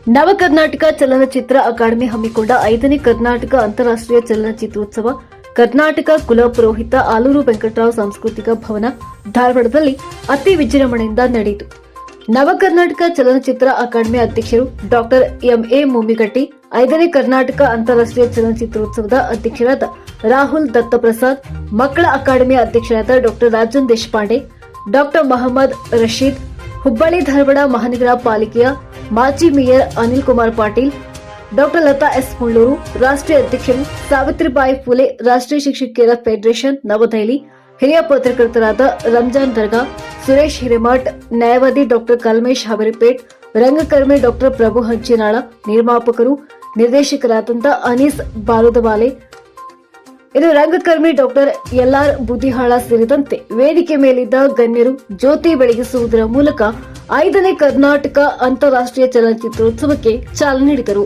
ನವ ಕರ್ನಾಟಕ ಚಲನಚಿತ್ರ ಅಕಾಡೆಮಿ ಹಮ್ಮಿಕೊಂಡ 5ನೇ ಕರ್ನಾಟಕ ಅಂತಾರಾಷ್ಟ್ರೀಯ ಚಲನಚಿತ್ರೋತ್ಸವ ಕರ್ನಾಟಕ ಕುಲಪುರೋಹಿತ ಆಲೂರು ವೆಂಕಟರಾವ್ ಸಾಂಸ್ಕೃತಿಕ ಭವನ ಧಾರವಾಡದಲ್ಲಿ ಅತಿ ವಿಜೃಂಭಣೆಯಿಂದ ನಡೆಯಿತು. ನವ ಕರ್ನಾಟಕ ಚಲನಚಿತ್ರ ಅಕಾಡೆಮಿ ಅಧ್ಯಕ್ಷರು ಡಾಕ್ಟರ್ ಎಂಎ ಮುಮ್ಮಿಗಟ್ಟಿ, 5ನೇ ಕರ್ನಾಟಕ ಅಂತಾರಾಷ್ಟ್ರೀಯ ಚಲನಚಿತ್ರೋತ್ಸವದ ಅಧ್ಯಕ್ಷರಾದ ರಾಹುಲ್ ದತ್ತಪ್ರಸಾದ್, ಮಕ್ಕಳ ಅಕಾಡೆಮಿ ಅಧ್ಯಕ್ಷರಾದ ಡಾಕ್ಟರ್ ರಾಜನ್ ದೇಶಪಾಂಡೆ, ಡಾಕ್ಟರ್ ಮೊಹಮ್ಮದ್ ರಶೀದ್, ಹುಬ್ಬಳ್ಳಿ ಧಾರವಾಡ ಮಹಾನಗರ ಪಾಲಿಕೆಯ ಮಾಜಿ mayor Anil Kumar Patil, doctor Lata S Mullur, ರಾಷ್ಟ್ರೀಯ ಅಧ್ಯಕ್ಷರು ಸಾವಿತ್ರಿಬಾಯಿ ಫುಲೆ ರಾಷ್ಟ್ರೀಯ ಶಿಕ್ಷಕಿಯರ ಫೆಡರೇಷನ್ ನವದೆಹಲಿ, ಹಿರಿಯ ಪತ್ರಕರ್ತರಾದ ರಂಜಾನ್ ದರ್ಗಾ, ಸುರೇಶ್ ಹಿರೇಮಠ್, ನ್ಯಾಯವಾದಿ ಡಾಕ್ಟರ್ ಕಲ್ಮೇಶ್ ಹವರಿಪೇಟ್, ರಂಗಕರ್ಮಿ ಡಾಕ್ಟರ್ ಪ್ರಭು ಹಂಚಿನಾಳ, ನಿರ್ಮಾಪಕರು ನಿರ್ದೇಶಕರಾದಂಥ ಅನೀಸ್ ಬಾರುದವಾಲೆ, ಇದು ರಂಗಕರ್ಮಿ ಡಾಕ್ಟರ್ ಎಲ್ಆರ್ ಬುದಿಹಾಳ ಸೇರಿದಂತೆ ವೇದಿಕೆ ಮೇಲಿದ್ದ ಗಣ್ಯರು ಜ್ಯೋತಿ ಬೆಳಗಿಸುವುದರ ಮೂಲಕ 5ನೇ ಕರ್ನಾಟಕ ಅಂತಾರಾಷ್ಟ್ರೀಯ ಚಲನಚಿತ್ರೋತ್ಸವಕ್ಕೆ ಚಾಲನೆ ನೀಡಿದರು.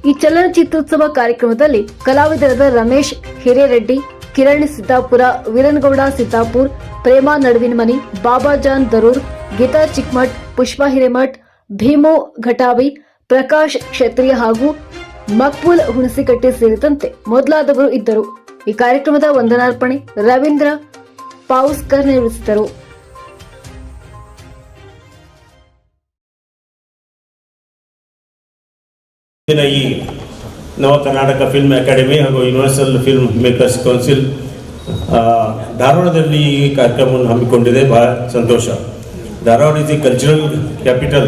ಈ ಚಲನಚಿತ್ರೋತ್ಸವ ಕಾರ್ಯಕ್ರಮದಲ್ಲಿ ಕಲಾವಿದರಾದ ರಮೇಶ್ ಹಿರೇರೆಡ್ಡಿ, ಕಿರಣ್ ಸಿದ್ದಾಪುರ, ವೀರನಗೌಡ ಸಿದ್ದಾಪುರ್, ಪ್ರೇಮಾ ನಡುವಿನಮನಿ, ಬಾಬಾಜಾನ್ ದರೂರ್, ಗೀತಾ ಚಿಕ್ಮಠ್, ಪುಷ್ಪಾ ಹಿರೇಮಠ್, ಭೀಮು ಘಟಾವಿ, ಪ್ರಕಾಶ್ ಕ್ಷತ್ರಿಯ ಹಾಗೂ ಮಕ್ಬೂಲ್ ಹುಣಸಿಕಟ್ಟಿ ಸೇರಿದಂತೆ ಮೊದಲಾದವರು ಇದ್ದರು. ಈ ಕಾರ್ಯಕ್ರಮದ ವಂದನಾರ್ಪಣೆ ರವೀಂದ್ರ ಪಾವುಸ್ಕರ್ ನಿರ್ವಹಿಸಿದರು. ಈ ನವ ಕರ್ನಾಟಕ ಫಿಲ್ಮ್ ಅಕಾಡೆಮಿ ಹಾಗೂ ಯೂನಿವರ್ಸಲ್ ಫಿಲ್ಮ್ ಮೇಕರ್ಸ್ ಕೌನ್ಸಿಲ್ ಧಾರವಾಡದಲ್ಲಿ ಈ ಕಾರ್ಯಕ್ರಮವನ್ನು ಹಮ್ಮಿಕೊಂಡಿದೆ. ಬಹಳ ಸಂತೋಷ. Dharwad is the cultural capital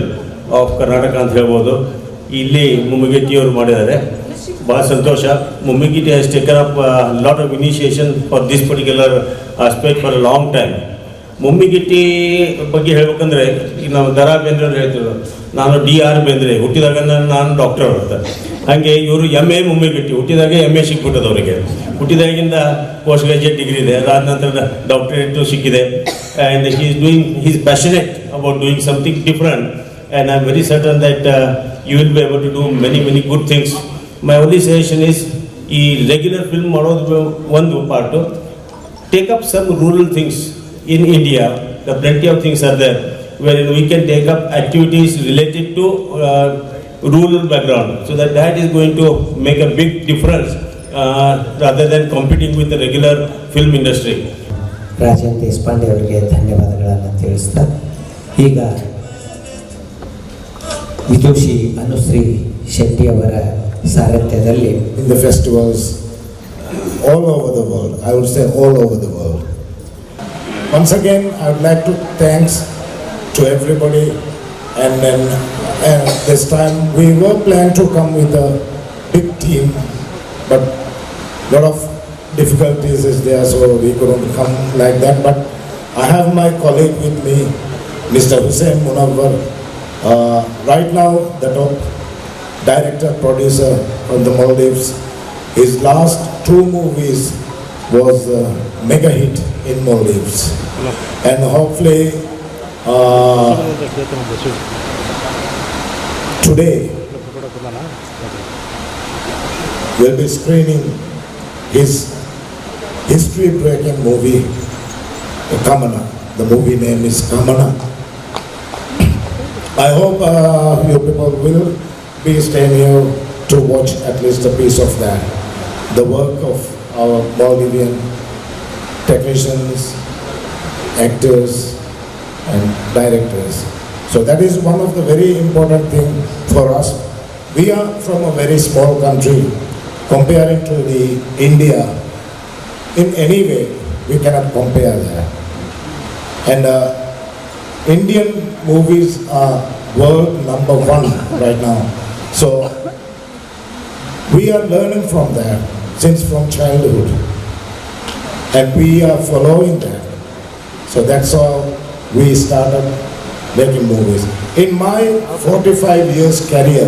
of Karnataka ಅಂತ ಹೇಳ್ಬೋದು. ಇಲ್ಲಿ ಮುಮ್ಮಿಗಟ್ಟಿಯವರು ಮಾಡಿದ್ದಾರೆ. ಬಹಳ ಸಂತೋಷ. Mummigatti has taken up lot of initiation for this particular aspect for a long time. Mummigatti ಬಗ್ಗೆ ಹೇಳ್ಬೇಕಂದ್ರೆ ಈಗ ನಾವು ದರಾ ಬೇಂದ್ರೆ ಹೇಳ್ತಿದ್ರು, ನಾನು DR ಬೇಂದ್ರೆ, ಹುಟ್ಟಿದಾಗ ನಾನು ಡಾಕ್ಟರ್ ಅಂತ. ಹಾಗೆ ಇವರು MA ಮುಮ್ಮಿಗಿಟ್ಟಿ, ಹುಟ್ಟಿದಾಗ MA ಸಿಕ್ಬಿಟ್ಟದ ಅವರಿಗೆ. ಹುಟ್ಟಿದಾಗಿಂದ ಪೋಸ್ಟ್ ಗ್ರಾಜುಯೇಟ್ ಡಿಗ್ರಿ ಇದೆ, ಅದಾದ ನಂತರ ಡಾಕ್ಟರೇಟು ಸಿಕ್ಕಿದೆ. And he's passionate about doing something different and I am very certain that you will be able to do many good things. My only suggestion is, ಈ regular film ಮಾಡೋದು ಒಂದು part, take up some rural things. In India, the plenty of things are there wherein we can take up activities related to rural background, so that is going to make a big difference rather than competing with the regular film industry. Rajan Deshpande ಅವರಿಗೆ ಧನ್ಯವಾದಗಳನ್ನು ತಿಳಿಸ್ತಾ, ಈಗ ವಿದುಷಿ ಅನುಶ್ರೀ ಶೆಟ್ಟಿ ಅವರ ಸಾರಥ್ಯದಲ್ಲಿ in the festivals all over the world, I would say all over the world. Once again, I would like to thanks to everybody, and then this time we were planned to come with a big team, but lot of difficulties is there, so we couldn't come like that. But I have my colleague with me, Mr. Hussein Munawwar, right now the top director producer from the Maldives. His last 2 movies was mega hit in Maldives, and hopefully today we'll be screening his history-breaking movie Kamana. The movie name is Kamana. I hope you people will be staying here to watch at least a piece of that, the work of our Maldivian technicians, actors and directors. So that is one of the very important thing for us. We are from a very small country comparing to the India. In any way we cannot compare that. And Indian movies are world number 1 right now. So we are learning from that since from childhood. and we are following that. So that's how we started making movies. In my 45 years career,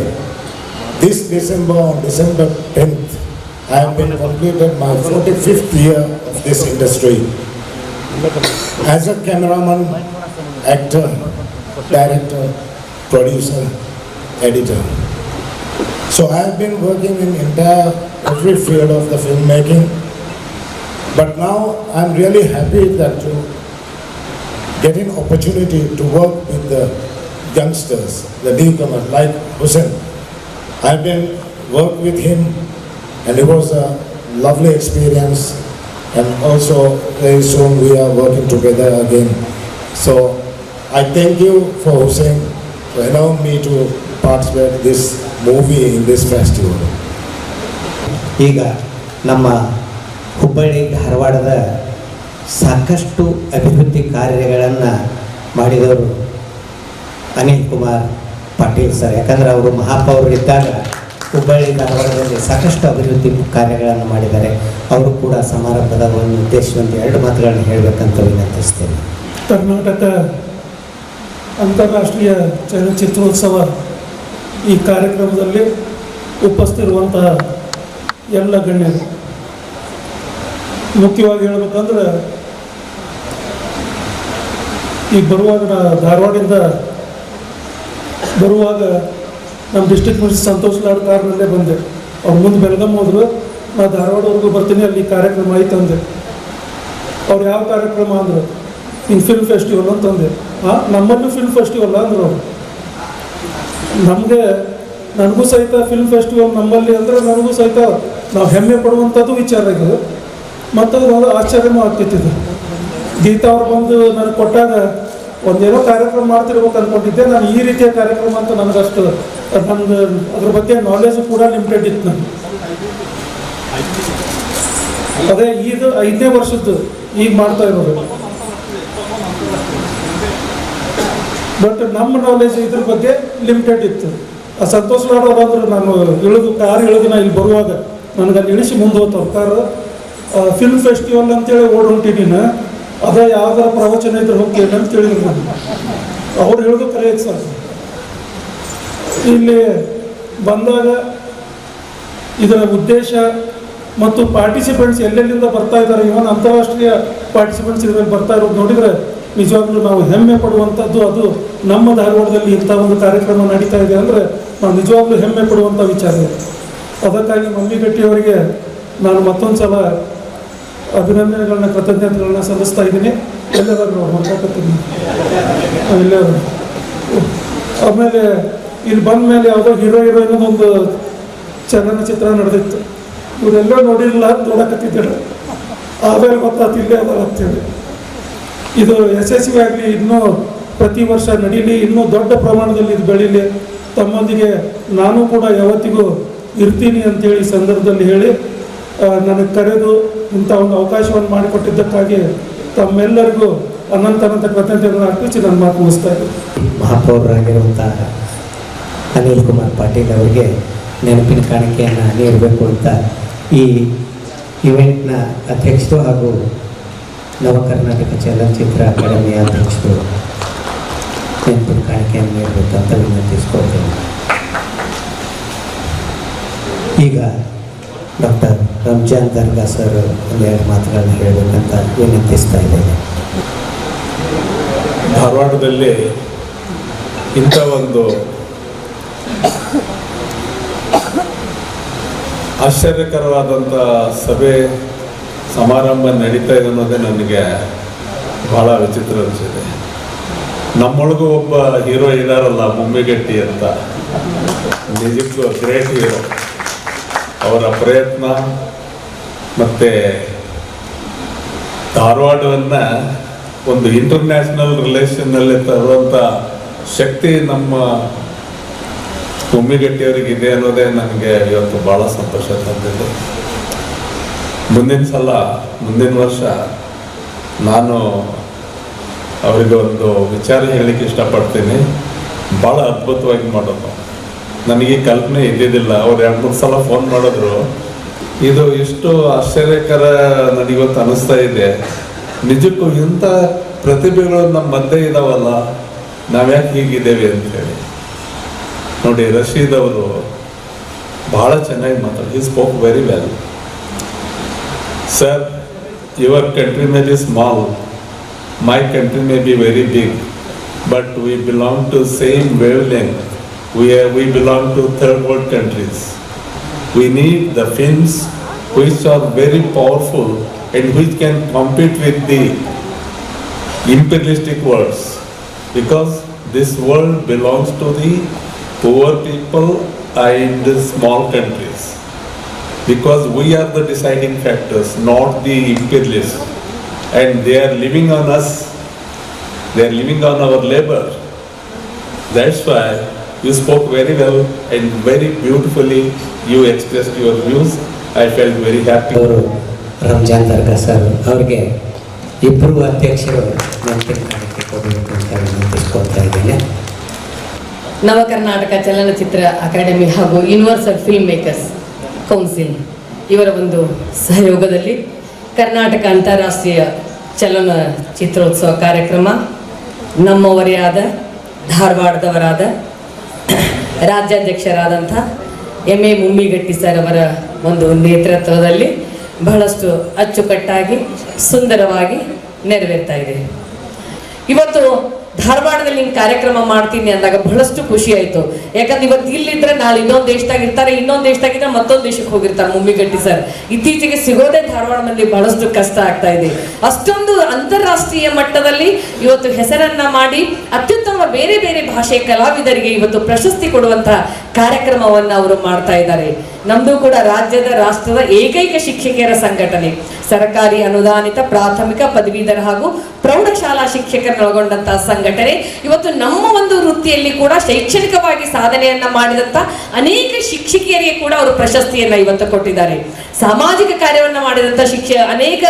this December, on December 10th, I have been completed my 45th year of this industry. As a cameraman, actor, director, producer, editor. So I have been working in every field of the filmmaking. But now I'm really happy that to get an opportunity to work with the youngsters, the newcomers like Hussein. I've been worked with him and it was a lovely experience, and also very soon we are working together again. So I thank you for Hussein for allowing me to participate this movie in this festival. ಈಗ ನಮ್ಮ ಹುಬ್ಬಳ್ಳಿ ಧಾರವಾಡದ ಸಾಕಷ್ಟು ಅಭಿವೃದ್ಧಿ ಕಾರ್ಯಗಳನ್ನು ಮಾಡಿದವರು Anil Kumar Patil sir. ಯಾಕಂದರೆ ಅವರು ಮಹಾಪೌರರಿದ್ದಾಗ ಹುಬ್ಬಳ್ಳಿ ಧಾರವಾಡದಲ್ಲಿ ಸಾಕಷ್ಟು ಅಭಿವೃದ್ಧಿ ಕಾರ್ಯಗಳನ್ನು ಮಾಡಿದ್ದಾರೆ. ಅವರು ಕೂಡ ಸಮಾರಂಭದ ಒಂದು ಉದ್ದೇಶವಂತ 2 ಮಾತುಗಳನ್ನು ಹೇಳಬೇಕಂತ ವಿನಂತಿಸ್ತೇನೆ. ಕರ್ನಾಟಕ ಅಂತಾರಾಷ್ಟ್ರೀಯ ಚಲನಚಿತ್ರೋತ್ಸವ ಈ ಕಾರ್ಯಕ್ರಮದಲ್ಲಿ ಉಪಸ್ಥಿತಿರುವಂತಹ ಎಲ್ಲ ಗಣ್ಯರು, ಮುಖ್ಯವಾಗಿ ಹೇಳಬೇಕಂದ್ರೆ ಈಗ ಬರುವಾಗ ಧಾರವಾಡದಿಂದ ಬರುವಾಗ ನಮ್ಮ ಡಿಸ್ಟ್ರಿಕ್ಟ್ ಮಿನಿಸ್ಟರ್ ಸಂತೋಷ್ ಲಾಡ್ ಕಾರ್ನಲ್ಲೇ ಬಂದೆ. ಅವ್ರು ಮುಂದೆ ಬೆಳಗಾಂ ಹೋದ್ರು, ನಾ ಧಾರವಾಡವರೆಗೂ ಬರ್ತೀನಿ, ಅಲ್ಲಿ ಕಾರ್ಯಕ್ರಮ ಆಯ್ತು ಅಂದೆ. ಅವ್ರು ಯಾವ ಕಾರ್ಯಕ್ರಮ ಅಂದರು, ಹಿಂಗೆ ಫಿಲ್ಮ್ ಫೆಸ್ಟಿವಲ್ ಅಂತಂದೆ. ನಮ್ಮಲ್ಲೂ ಫಿಲ್ಮ್ ಫೆಸ್ಟಿವಲ್ ಅಂದರು ಅವರು. ನನಗೂ ಸಹಿತ ಫಿಲ್ಮ್ ಫೆಸ್ಟಿವಲ್ ನಮ್ಮಲ್ಲಿ ಅಂದರೆ ನನಗೂ ಸಹಿತ ನಾವು ಹೆಮ್ಮೆ ಪಡುವಂಥದ್ದು ವಿಚಾರ ಇದು. ಮತ್ತು ಅದು ಆಶ್ಚರ್ಯನೂ ಆಗ್ತಿತ್ತು. ಗೀತಾ ಅವ್ರು ಬಂದು ನನಗೆ ಕೊಟ್ಟಾಗ ಒಂದೇನೋ ಕಾರ್ಯಕ್ರಮ ಮಾಡ್ತಿರ್ಬೇಕು ಅಂದ್ಕೊಂಡಿದ್ದೆ. ನಾನು ಈ ರೀತಿಯ ಕಾರ್ಯಕ್ರಮ ಅಂತ ನನಗಷ್ಟು ನಮ್ದು ಅದ್ರ ಬಗ್ಗೆ ನಾಲೆಜು ಕೂಡ ಲಿಮಿಟೆಡ್ ಇತ್ತು ನನಗೆ. ಅದೇ ಇದು 5ನೇ ವರ್ಷದ್ದು ಈಗ ಮಾಡ್ತಾ ಇರೋದು. ಬಟ್ ನಮ್ಮ ನಾಲೆಜ್ ಇದ್ರ ಬಗ್ಗೆ ಲಿಮಿಟೆಡ್ ಇತ್ತು. ಆ ಸಂತೋಷ್ ಲಾಡ್ ಅವ್ರು ನಾನು ಕಾರ್ ಇಳಿದು ನಾ ಇಲ್ಲಿ ಬರುವಾಗ ನನಗೆ ಅಲ್ಲಿ ಇಳಿಸಿ ಮುಂದೆ ಹೋಗ್ತಾವೆ ಕಾರ್. ಫಿಲ್ಮ್ ಫೆಸ್ಟಿವಲ್ ಅಂತೇಳಿ ಓಡ್ ಹೊಂಟಿದ್ದೀನಿ, ಅದೇ ಯಾವ್ದಾರ ಪ್ರವಚನ ಇದ್ರೆ ಹೋಗ್ತೀನಿ ಅಂತ ಹೇಳಿದ್ರು ನಾನು. ಅವ್ರು ಹೇಳಿದ್ರು ಕರೆ ಸರ್. ಇಲ್ಲಿ ಬಂದಾಗ ಇದರ ಉದ್ದೇಶ ಮತ್ತು ಪಾರ್ಟಿಸಿಪೆಂಟ್ಸ್ ಎಲ್ಲೆಲ್ಲಿಂದ ಬರ್ತಾ ಇದ್ದಾರೆ, ಇವನ್ ಅಂತಾರಾಷ್ಟ್ರೀಯ ಪಾರ್ಟಿಸಿಪೆಂಟ್ಸ್ ಇದರಲ್ಲಿ ಬರ್ತಾ ಇರೋದು ನೋಡಿದರೆ ನಿಜವಾಗ್ಲೂ ನಾವು ಹೆಮ್ಮೆ ಪಡುವಂಥದ್ದು. ಅದು ನಮ್ಮ ಧಾರವಾಡದಲ್ಲಿ ಇಂಥ ಒಂದು ಕಾರ್ಯಕ್ರಮ ನಡೀತಾ ಇದೆ ಅಂದರೆ ನಾವು ನಿಜವಾಗ್ಲೂ ಹೆಮ್ಮೆ ಪಡುವಂಥ ವಿಚಾರ ಇದೆ. ಅದಕ್ಕಾಗಿ ಮಮ್ಮಿಗಟ್ಟಿಯವರಿಗೆ ನಾನು ಮತ್ತೊಂದು ಸಲ ಅಭಿನಂದನೆಗಳನ್ನ, ಕೃತಜ್ಞತೆಗಳನ್ನ ಸಲ್ಲಿಸ್ತಾ ಇದ್ದೀನಿ. ಎಲ್ಲರೂ ನೋಡಿ ಮಾತಾಡ್ತೀನಿ ಎಲ್ಲರೂ. ಆಮೇಲೆ ಇಲ್ಲಿ ಬಂದ ಮೇಲೆ ಯಾವುದೋ ಹೀರೋಯಿನ್ ಒಂದು ಚಲನಚಿತ್ರ ನಡೆದಿತ್ತು. ಇವರೆಲ್ಲೋ ನೋಡಿರಲಿಲ್ಲ, ನೋಡಕತ್ತಿದ್ದಾರೆ. ಆಮೇಲೆ ಗೊತ್ತಾಗ್ತು ಇಲ್ಲೇ ಅದ ಅಂತೇಳಿ. ಇದು ಯಶಸ್ವಿಯಾಗಲಿ, ಇನ್ನೂ ಪ್ರತಿ ವರ್ಷ ನಡೀಲಿ, ಇನ್ನೂ ದೊಡ್ಡ ಪ್ರಮಾಣದಲ್ಲಿ ಇದು ಬೆಳೀಲಿ. ತಮ್ಮೊಂದಿಗೆ ನಾನು ಕೂಡ ಯಾವತ್ತಿಗೂ ಇರ್ತೀನಿ ಅಂತೇಳಿ ಸಂದರ್ಭದಲ್ಲಿ ಹೇಳಿ ನನಗೆ ಕರೆದು ಇಂಥ ಒಂದು ಅವಕಾಶವನ್ನು ಮಾಡಿಕೊಟ್ಟಿದ್ದಕ್ಕಾಗಿ ತಮ್ಮೆಲ್ಲರಿಗೂ ಅನಂತ ಕೃತಜ್ಞತೆಗಳನ್ನು ಅರ್ಪಿಸಿ ನನ್ನ ಮಾತು ಮುಗಿಸ್ತಾ ಇದ್ದೀನಿ. ಮಹಾಪೌರರಾಗಿರುವಂಥ ಅನಿಲ್ ಕುಮಾರ್ ಪಾಟೀಲ್ ಅವರಿಗೆ ನೆನಪಿನ ಕಾಣಿಕೆಯನ್ನು ನೀಡಬೇಕು ಅಂತ ಈ ಇವೆಂಟ್ನ ಅಧ್ಯಕ್ಷರು ಹಾಗೂ ನವ ಕರ್ನಾಟಕ ಚಲನಚಿತ್ರ ಅಕಾಡೆಮಿಯ ಅಧ್ಯಕ್ಷರು ನೆನಪಿನ ಕಾಣಿಕೆಯನ್ನು ನೀಡಬೇಕು ಅಂತ ವಿನಂತಿಸ್ಕೊಳ್ತೇನೆ. ಈಗ ಡಾಕ್ಟರ್ ರಂಜಾನ್ ದರ್ಗಾ ಸರ್ 2 ಮಾತುಗಳನ್ನು ಹೇಳಬೇಕಂತ ವಿನಂತಿಸ್ತಾ ಇದ್ದೇನೆ. ಧಾರವಾಡದಲ್ಲಿ ಇಂಥ ಒಂದು ಆಶ್ಚರ್ಯಕರವಾದಂಥ ಸಭೆ ಸಮಾರಂಭ ನಡೀತಾ ಇದೆ ಅನ್ನೋದೇ ನನಗೆ ಭಾಳ ವಿಚಿತ್ರ ಅನಿಸಿದೆ. ನಮ್ಮೊಳಗೂ ಒಬ್ಬ ಹೀರೋ ಇದ್ದಾರಲ್ಲ, ಮುಮ್ಮಿಗಟ್ಟಿ ಅಂತ, ನಿಜಕ್ಕೂ ಗ್ರೇಟ್ ಹೀರೋ. ಅವರ ಪ್ರಯತ್ನ ಮತ್ತು ಧಾರವಾಡವನ್ನು ಒಂದು ಇಂಟರ್ನ್ಯಾಷನಲ್ ರಿಲೇಷನ್ನಲ್ಲಿ ತರುವಂಥ ಶಕ್ತಿ ನಮ್ಮ ಮುಮ್ಮಿಗಟ್ಟಿಯವರಿಗಿದೆ ಅನ್ನೋದೇ ನನಗೆ ಇವತ್ತು ಭಾಳ ಸಂತೋಷ ತಂದಿದೆ. ಮುಂದಿನ ವರ್ಷ ನಾನು ಅವರಿಗೆ ಒಂದು ವಿಚಾರ ಹೇಳಲಿಕ್ಕೆ ಇಷ್ಟಪಡ್ತೀನಿ. ಭಾಳ ಅದ್ಭುತವಾಗಿ ಮಾಡೋದು. ನನಗೆ ಕಲ್ಪನೆ ಇದ್ದಿದ್ದಿಲ್ಲ. ಅವ್ರು 2-3 ಸಲ ಫೋನ್ ಮಾಡಿದ್ರು, ಇದು ಇಷ್ಟು ಆಶ್ಚರ್ಯಕರ ನನಗಿವತ್ತು ಅನಿಸ್ತಾ ಇದೆ. ನಿಜಕ್ಕೂ ಇಂಥ ಪ್ರತಿಭೆಗಳು ನಮ್ಮ ಮಧ್ಯೆ ಇದಾವಲ್ಲ, ನಾವ್ಯಾಕೆ ಹೀಗಿದ್ದೇವೆ ಅಂತೇಳಿ. ನೋಡಿ, ರಶೀದ್ ಅವರು ಬಹಳ ಚೆನ್ನಾಗಿ ಮಾತಾಡಿ. He spoke very well. Sir, your country may be small, my country may be very big, but we belong to same wavelength. We belong to third world countries. We need the films which are very powerful and which can compete with the imperialistic worlds, because this world belongs to the poor people and the small countries, because we are the deciding factors, not the imperialists. And they are living on us, they are living on our labor. That's why you spoke very well and very beautifully you expressed your views. I felt very happy. ಅವರು ರಂಜಾನ್ ದರ್ಗಾ sir ಅವ್ರಿಗೆ ಇಬ್ಬರು ಅಧ್ಯಕ್ಷರು ನೆನಪಿನ ಕಾಣಿಕೆ ಕೊಡಬೇಕು ಅಂತ ವಿನಂತಿಸ್ಕೊಳ್ತಾ ಇದ್ದೇನೆ. ನವ ಕರ್ನಾಟಕ ಚಲನಚಿತ್ರ ಅಕಾಡೆಮಿ ಹಾಗೂ ಯೂನಿವರ್ಸಲ್ ಫಿಲ್ಮ್ ಮೇಕರ್ಸ್ ಕೌನ್ಸಿಲ್ ಇವರ ಒಂದು ಸಹಯೋಗದಲ್ಲಿ ಕರ್ನಾಟಕ ಅಂತಾರಾಷ್ಟ್ರೀಯ ಚಲನಚಿತ್ರೋತ್ಸವ ಕಾರ್ಯಕ್ರಮ ನಮ್ಮವರೇ ಆದ ಧಾರವಾಡದವರಾದ ರಾಜ್ಯಾಧ್ಯಕ್ಷರಾದಂಥ ಎಂ.ಎ. ಮುಮ್ಮಿಗಟ್ಟಿ ಸರ್ ಅವರ ಒಂದು ನೇತೃತ್ವದಲ್ಲಿ ಬಹಳಷ್ಟು ಅಚ್ಚುಕಟ್ಟಾಗಿ ಸುಂದರವಾಗಿ ನೆರವೇರ್ತಾ ಇದೆ. ಇವತ್ತು ಧಾರವಾಡದಲ್ಲಿ ಹಿಂಗೆ ಕಾರ್ಯಕ್ರಮ ಮಾಡ್ತೀನಿ ಅಂದಾಗ ಬಹಳಷ್ಟು ಖುಷಿ ಆಯಿತು. ಯಾಕಂದ್ರೆ ಇವತ್ತು ಇಲ್ಲಿದ್ರೆ ನಾಳೆ ಇನ್ನೊಂದು ದೇಶದಾಗ ಇರ್ತಾರೆ, ಇನ್ನೊಂದು ದೇಶದಾಗಿದ್ರೆ ಮತ್ತೊಂದು ದೇಶಕ್ಕೆ ಹೋಗಿರ್ತಾರೆ ಮುಮ್ಮಿಗಟ್ಟಿ ಸರ್. ಇತ್ತೀಚೆಗೆ ಸಿಗೋದೇ ಧಾರವಾಡ ಮಂದಿ ಬಹಳಷ್ಟು ಕಷ್ಟ ಆಗ್ತಾ ಇದೆ. ಅಷ್ಟೊಂದು ಅಂತಾರಾಷ್ಟ್ರೀಯ ಮಟ್ಟದಲ್ಲಿ ಇವತ್ತು ಹೆಸರನ್ನ ಮಾಡಿ ಅತ್ಯುತ್ತಮ ಬೇರೆ ಬೇರೆ ಭಾಷೆ ಕಲಾವಿದರಿಗೆ ಇವತ್ತು ಪ್ರಶಸ್ತಿ ಕೊಡುವಂತಹ ಕಾರ್ಯಕ್ರಮವನ್ನು ಅವರು ಮಾಡ್ತಾ ಇದ್ದಾರೆ. ನಮ್ದು ಕೂಡ ರಾಜ್ಯದ ರಾಷ್ಟ್ರದ ಏಕೈಕ ಶಿಕ್ಷಕಿಯರ ಸಂಘಟನೆ, ಸರ್ಕಾರಿ ಅನುದಾನಿತ ಪ್ರಾಥಮಿಕ ಪದವೀಧರ ಹಾಗೂ ಪ್ರೌಢಶಾಲಾ ಶಿಕ್ಷಕರನ್ನೊಳಗೊಂಡಂತಹ ಸಂಘಟನೆ ಇವತ್ತು ನಮ್ಮ ಒಂದು ವೃತ್ತಿಯಲ್ಲಿ ಕೂಡ ಶೈಕ್ಷಣಿಕವಾಗಿ ಸಾಧನೆಯನ್ನ ಮಾಡಿದಂತ ಅನೇಕ ಶಿಕ್ಷಕಿಯರಿಗೆ ಕೂಡ ಅವರು ಪ್ರಶಸ್ತಿಯನ್ನ ಇವತ್ತು ಕೊಟ್ಟಿದ್ದಾರೆ. ಸಾಮಾಜಿಕ ಕಾರ್ಯವನ್ನ ಮಾಡಿದಂತ ಅನೇಕ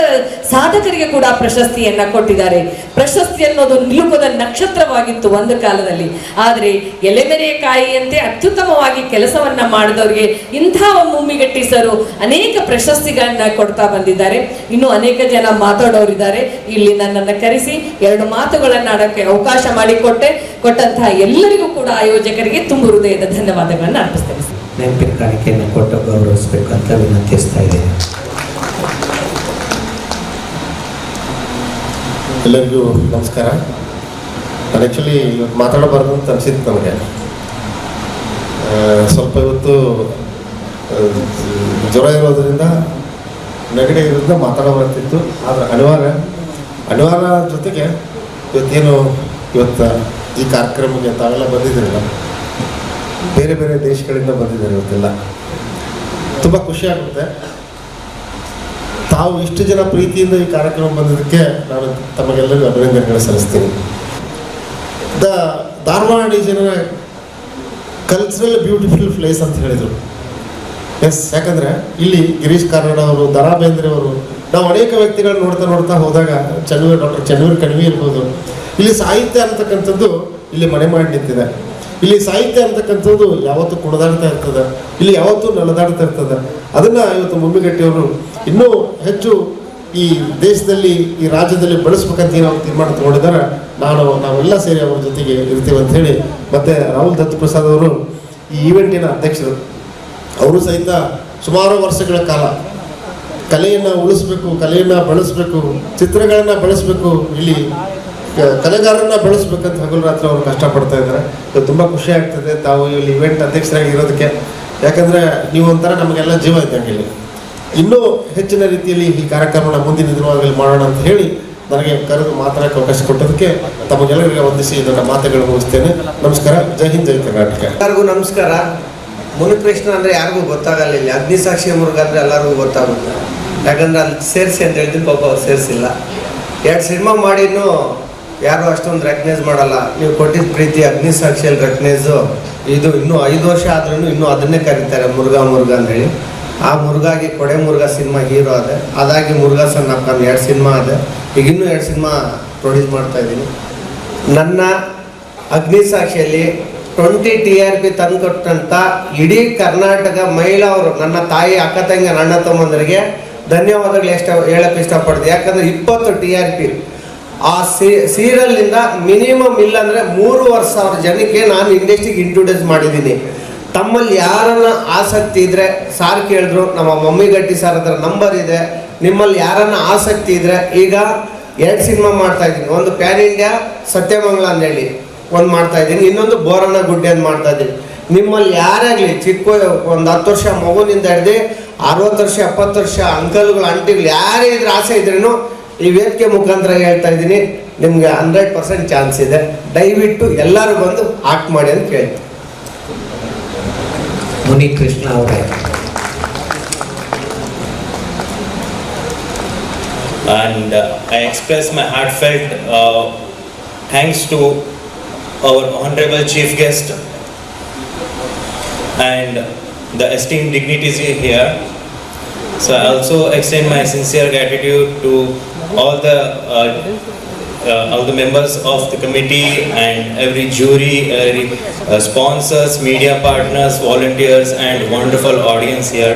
ಸಾಧಕರಿಗೆ ಕೂಡ ಪ್ರಶಸ್ತಿಯನ್ನ ಕೊಟ್ಟಿದ್ದಾರೆ. ಪ್ರಶಸ್ತಿ ಅನ್ನೋದು ನಿಲುಕದ ನಕ್ಷತ್ರವಾಗಿತ್ತು ಒಂದು ಕಾಲದಲ್ಲಿ, ಆದರೆ ಎಲೆಮೆರೆಯ ಕಾಯಿಯಂತೆ ಅತ್ಯುತ್ತಮವಾಗಿ ಕೆಲಸವನ್ನ ಮಾಡಿದವರಿಗೆ ಇಂಥ ಮುಮ್ಮಿಗಟ್ಟಿ ಸರು ಅನೇಕ ಪ್ರಶಸ್ತಿಗಳನ್ನ ಕೊಡ್ತಾ ಬಂದಿದ್ದಾರೆ. ಇನ್ನು ಅನೇಕ ಜನ ಮಾತಾಡೋರಿದ್ದಾರೆ. ಇಲ್ಲಿ ನನ್ನನ್ನು ಕರೆಸಿ ಎರಡು ಮಾತುಗಳನ್ನ ಆಡೋಕ್ಕೆ ಅವಕಾಶ ಕೊಟ್ಟಂತಹ ಎಲ್ಲರಿಗೂ ಕೂಡ ಆಯೋಜಕರಿಗೆ ತುಂಬ ಹೃದಯದ ಧನ್ಯವಾದಗಳನ್ನು ಅರ್ಪಿಸ್ತೇನೆ. ನೆನಪಿನ ಕಾಣಿಕೆಯನ್ನು ಕೊಟ್ಟು ಗೌರವಿಸಬೇಕಂತ ವಿನಂತಿಸ್ತಾ ಇದ್ದೇನೆ. ಎಲ್ಲರಿಗೂ ನಮಸ್ಕಾರ. ನಾನು ಆ್ಯಕ್ಚುಲಿ ಇವತ್ತು ಮಾತಾಡಬಾರ್ದು ಅಂತ ಅನಿಸಿತ್ತು ನಮಗೆ. ಸ್ವಲ್ಪ ಇವತ್ತು ಜ್ವರ ಇರೋದರಿಂದ ನೆಗಡಿ ಇರೋದ್ರಿಂದ ಮಾತಾಡಬಾರ್ದಿತ್ತು. ಆದರೆ ಅನಿವಾರ್ಯ ಜೊತೆಗೆ ಇವತ್ತು ಈ ಕಾರ್ಯಕ್ರಮಕ್ಕೆ ತಾವೆಲ್ಲ ಬಂದಿದ್ದೀರಲ್ಲ, ಬೇರೆ ಬೇರೆ ದೇಶಗಳಿಂದ ಬಂದಿದ್ದಾರೆ. ಇವತ್ತೆಲ್ಲ ತುಂಬ ಖುಷಿಯಾಗುತ್ತೆ. ತಾವು ಇಷ್ಟು ಜನ ಪ್ರೀತಿಯಿಂದ ಈ ಕಾರ್ಯಕ್ರಮ ಬಂದಿದ್ದಕ್ಕೆ ನಾನು ತಮಗೆಲ್ಲರಿಗೂ ಅಭಿನಂದನೆಗಳು ಸಲ್ಲಿಸ್ತೀನಿ. Dharwad is cultural beautiful place ಅಂತ ಹೇಳಿದರು. ಎಸ್, ಯಾಕಂದರೆ ಇಲ್ಲಿ ಗಿರೀಶ್ ಕಾರ್ನಾಡ್ ಅವರು, ದ ರಾ ಬೇಂದ್ರೆ ಅವರು, ನಾವು ಅನೇಕ ವ್ಯಕ್ತಿಗಳು ನೋಡ್ತಾ ಹೋದಾಗ ಡಾಕ್ಟರ್ ಚನ್ನವೀರ್ ಕಣಿವೆ ಇರ್ಬೋದು. ಇಲ್ಲಿ ಸಾಹಿತ್ಯ ಅಂತಕ್ಕಂಥದ್ದು ಇಲ್ಲಿ ಮನೆ ಮಾಡಿ ನಿಂತಿದೆ. ಇಲ್ಲಿ ಸಾಹಿತ್ಯ ಅಂತಕ್ಕಂಥದ್ದು ಯಾವತ್ತೂ ಕುಣಿದಾಡ್ತಾ ಇರ್ತದೆ, ಇಲ್ಲಿ ಯಾವತ್ತೂ ನಡೆದಾಡ್ತಾ ಇರ್ತದೆ. ಅದನ್ನು ಇವತ್ತು ಮುಮ್ಮಿಗಟ್ಟಿಯವರು ಇನ್ನೂ ಹೆಚ್ಚು ಈ ದೇಶದಲ್ಲಿ, ಈ ರಾಜ್ಯದಲ್ಲಿ ಬಳಸ್ಬೇಕಂತ ನಾವು ತೀರ್ಮಾನ ತಗೊಂಡಿದ್ದಾರೆ. ನಾವೆಲ್ಲ ಸೇರಿ ಅವ್ರ ಜೊತೆಗೆ ಇರ್ತೀವಿ ಅಂತ ಹೇಳಿ, ಮತ್ತು ರಾಹುಲ್ ದತ್ ಪ್ರಸಾದ್ ಅವರು ಈ ಈವೆಂಟಿನ ಅಧ್ಯಕ್ಷರು. ಅವರು ಸಹಿತ ಸುಮಾರು ವರ್ಷಗಳ ಕಾಲ ಕಲೆಯನ್ನು ಉಳಿಸ್ಬೇಕು, ಕಲೆಯನ್ನು ಬಳಸಬೇಕು, ಚಿತ್ರಗಳನ್ನು ಬಳಸಬೇಕು, ಇಲ್ಲಿ ಕಲೆಗಾರರನ್ನ ಬೆಳೆಸ್ಬೇಕಂತ ಹಗಲು ರಾತ್ರಿ ಅವರು ಕಷ್ಟಪಡ್ತಾ ಇದ್ದಾರೆ. ತುಂಬ ಖುಷಿ ಆಗ್ತದೆ ತಾವು ಇಲ್ಲಿ ಇವೆಂಟ್ ಅಧ್ಯಕ್ಷರಾಗಿ ಇರೋದಕ್ಕೆ. ಯಾಕಂದರೆ ನೀವು ಒಂಥರ ನಮಗೆಲ್ಲ ಜೀವ ಇದ್ದಂಗೆ ಇಲ್ಲಿ. ಇನ್ನೂ ಹೆಚ್ಚಿನ ರೀತಿಯಲ್ಲಿ ಈ ಕಾರ್ಯಕ್ರಮನ ಮುಂದಿನ ದಿನಗಳಲ್ಲಿ ಮಾಡೋಣ ಅಂತ ಹೇಳಿ ನನಗೆ ಕರೆದು ಮಾತಾಡೋಕ್ಕೆ ಅವಕಾಶ ಕೊಟ್ಟದಕ್ಕೆ ತಮಗೆಲ್ಲರಿಗೆ ವಂದಿಸಿ ನನ್ನ ಮಾತುಗಳು ಮುಗಿಸ್ತೇನೆ. ನಮಸ್ಕಾರ. ಜೈ ಹಿಂದ್, ಜೈ ಕರ್ನಾಟಕ. ಎಲ್ಲರಿಗೂ ನಮಸ್ಕಾರ. ಮುನಿಕೃಷ್ಣ ಅಂದರೆ ಯಾರಿಗೂ ಗೊತ್ತಾಗಲ್ಲ. ಇಲ್ಲಿ ಅಗ್ನಿಸಾಕ್ಷಿ ಮುರುಘ ಅಂದರೆ ಎಲ್ಲರಿಗೂ ಗೊತ್ತಾಗುತ್ತೆ. ಯಾಕಂದರೆ ಅಲ್ಲಿ ಸೇರಿಸಿ ಅಂತ ಹೇಳಿದ್ರೆ ಪಾಪ ಅವ್ರು ಸೇರಿಸಿಲ್ಲ. 2 ಸಿನಿಮಾ ಮಾಡಿನೂ ಯಾರು ಅಷ್ಟೊಂದು ರೆಕಗ್ನೈಸ್ ಮಾಡಲ್ಲ. ನೀವು ಕೊಟ್ಟಿದ್ದ ಪ್ರೀತಿ ಅಗ್ನಿಸಾಕ್ಷಿಯಲ್ಲಿ ರೆಕಗ್ನೈಸು ಇದು ಇನ್ನೂ 5 ವರ್ಷ ಆದ್ರೂ ಇನ್ನೂ ಅದನ್ನೇ ಕರೀತಾರೆ ಮುರುಘಾ ಅಂತೇಳಿ. ಆ ಮುರುಘಾಗಿ ಕೊಡೆ ಮುರುಘಾ ಸಿನಿಮಾ ಹೀರೋ ಅದೇ, ಅದಾಗಿ ಮುರುಘಾ ಸಣ್ಣ ಅಪ್ಪನ 2 ಸಿನಿಮಾ ಅದೇ. ಈಗ ಇನ್ನೂ 2 ಸಿನಿಮಾ ಪ್ರೊಡ್ಯೂಸ್ ಮಾಡ್ತಾಯಿದ್ದೀನಿ. ನನ್ನ ಅಗ್ನಿಸಾಕ್ಷಿಯಲ್ಲಿ 20 TRP ತಂದುಕೊಟ್ಟಂತ ಇಡೀ ಕರ್ನಾಟಕ ಮಹಿಳಾವರು, ನನ್ನ ತಾಯಿ, ಅಕ್ಕ ತಂಗಿ, ಅಣ್ಣ ತಮ್ಮಂದರಿಗೆ ಧನ್ಯವಾದಗಳು ಹೇಳಕ್ಕೆ ಇಷ್ಟಪಡ್ತೀನಿ. ಯಾಕಂದರೆ 20 TRP ಆ ಸೀರಿಯಲ್ನಿಂದ ಮಿನಿಮಮ್ ಇಲ್ಲಾಂದರೆ 3,500 ಜನಕ್ಕೆ ನಾನು ಇಂಡಸ್ಟ್ರಿಗೆ ಇಂಟ್ರೊಡ್ಯೂಸ್ ಮಾಡಿದ್ದೀನಿ. ತಮ್ಮಲ್ಲಿ ಯಾರನ್ನ ಆಸಕ್ತಿ ಇದ್ದರೆ ಸಾರ್ ಕೇಳಿದ್ರು, ನಮ್ಮ ಮಮ್ಮಿ ಗಟ್ಟಿ ಸಾರ್ ಹತ್ರ ನಂಬರ್ ಇದೆ, ನಿಮ್ಮಲ್ಲಿ ಯಾರನ್ನ ಆಸಕ್ತಿ ಇದ್ದರೆ, ಈಗ 2 ಸಿನಿಮಾ ಮಾಡ್ತಾ ಇದ್ದೀನಿ. ಒಂದು ಪ್ಯಾನ್ ಇಂಡಿಯಾ ಸತ್ಯಮಂಗಲ ಅಂತ ಹೇಳಿ ಒಂದು ಮಾಡ್ತಾ ಇದ್ದೀನಿ, ಇನ್ನೊಂದು ಬೋರಣ್ಣ ಗುಡ್ಡೆ ಅಂತ ಮಾಡ್ತಾ ಇದ್ದೀನಿ. ನಿಮ್ಮಲ್ಲಿ ಯಾರೇ ಆಗಲಿ, ಚಿಕ್ಕ ಒಂದು 10 ವರ್ಷ ಮಗುವಿನಿಂದ ಹಿಡ್ದು 60 ವರ್ಷ 70 ವರ್ಷ ಅಂಕಲ್ಗಳು ಆಂಟಿಗಳು ಯಾರೇ ಇದ್ರೆ ಆಸೆ ಇದ್ರೂ ಈ ವೇದಿಕೆ ಮುಖಾಂತರ ಹೇಳ್ತಾ ಇದ್ದೀನಿ, ನಿಮಗೆ 100% ಚಾನ್ಸ್ ಇದೆ. ದಯವಿಟ್ಟು ಎಲ್ಲರೂ ಬಂದು ಆಕ್ಟ್ ಮಾಡಿ ಅಂತ ಕೇಳ್ತೀನಿ. ಮುನಿಕೃಷ್ಣ ಅವರೇ. And I express my heartfelt thanks to our honorable chief guest and the esteemed dignitaries here. So I also extend my sincere gratitude to all the members of the committee and every jury, every sponsors, media partners, volunteers and wonderful audience here.